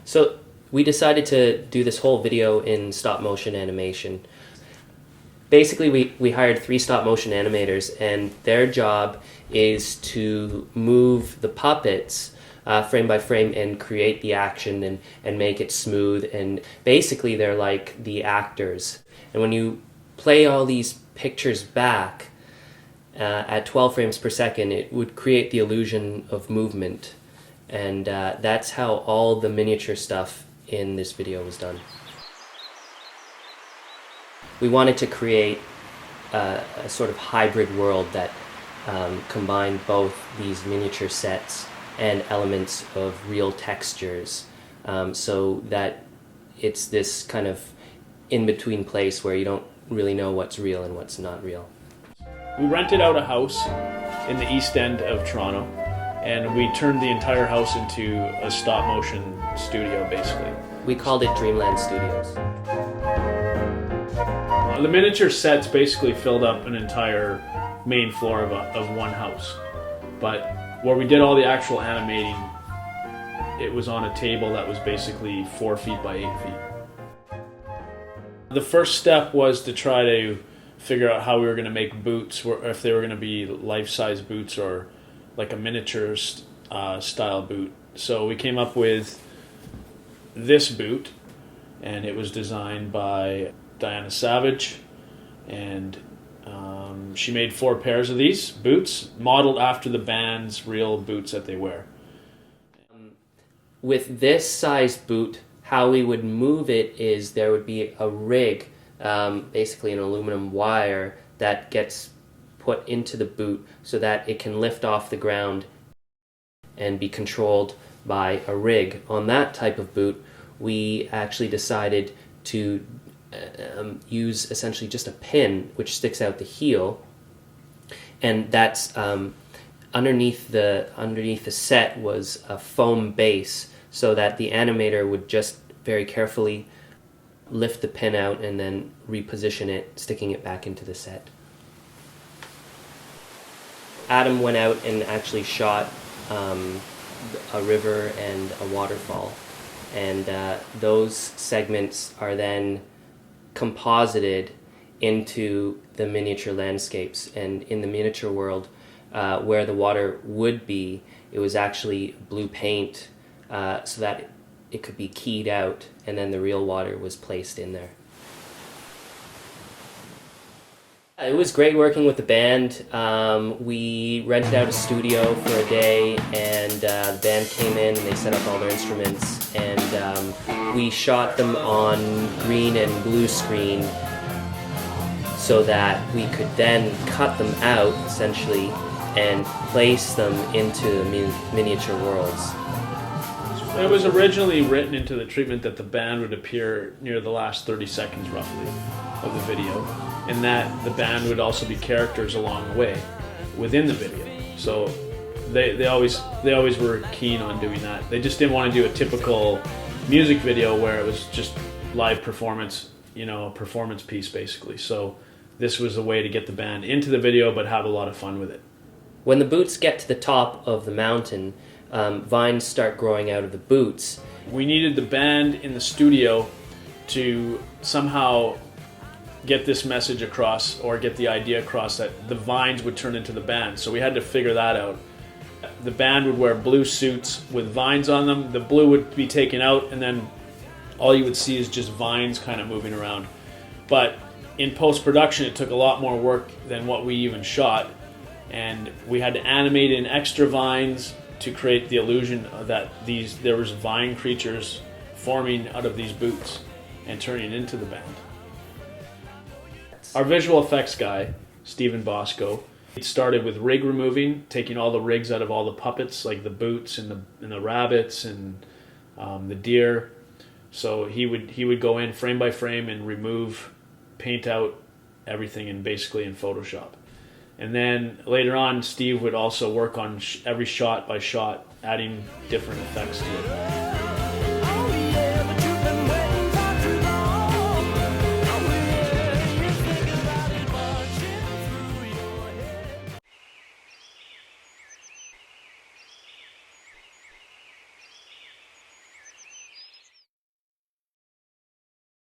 So we decided to do this whole video in stop motion animation. Basically, we hired 3 stop motion animators, and their job is to move the puppets frame by frame and create the action and make it smooth. And basically, they're like the actors. And when you play all these pictures back at 12 frames per second, it would create the illusion of movement. And that's how all the miniature stuff in this video was done. We wanted to create a sort of hybrid world that combined both these miniature sets and elements of real textures, so that it's this kind of in-between place where you don't really know what's real and what's not real. We rented out a house in the East End of Toronto, and we turned the entire house into a stop-motion studio, basically. We called it Dreamland Studios. The miniature sets basically filled up an entire main floor of one house. But where we did all the actual animating, it was on a table that was basically 4 feet by 8 feet. The first step was to try to figure out how we were going to make boots, or if they were going to be life-size boots or like a miniature style boot. So we came up with this boot, and it was designed by Diana Savage, and she made 4 pairs of these boots, modeled after the band's real boots that they wear. With this size boot, how we would move it is there would be a rig, basically an aluminum wire, that gets put into the boot so that it can lift off the ground and be controlled by a rig. On that type of boot, we actually decided to use essentially just a pin which sticks out the heel, and that's underneath the set was a foam base, so that the animator would just very carefully lift the pin out and then reposition it, sticking it back into the set. Adam went out and actually shot a river and a waterfall, and those segments are then composited into the miniature landscapes. And in the miniature world, where the water would be, it was actually blue paint, so that it could be keyed out, and then the real water was placed in there. It was great working with the band. We rented out a studio for a day, and the band came in and they set up all their instruments, and we shot them on green and blue screen so that we could then cut them out, essentially, and place them into miniature worlds. It was originally written into the treatment that the band would appear near the last 30 seconds, roughly, of the video, and that the band would also be characters along the way within the video. So they always were keen on doing that. They just didn't want to do a typical music video where it was just live performance, a performance piece basically. So this was a way to get the band into the video but have a lot of fun with it. When the boots get to the top of the mountain, vines start growing out of the boots. We needed the band in the studio to somehow get this message across, or get the idea across, that the vines would turn into the band. So we had to figure that out. The band would wear blue suits with vines on them. The blue would be taken out, and then all you would see is just vines kind of moving around. There in post-production, it took a lot more work than what we even shot, and we had to animate in extra vines to create the illusion that there was vine creatures forming out of these boots and turning into the band. Our visual effects guy, Stephen Bosco, it started with rig removing, taking all the rigs out of all the puppets, like the boots and the rabbits and the deer. So he would go in frame by frame and remove, paint out everything basically in Photoshop. And then later on, Steve would also work on every shot by shot, adding different effects to it.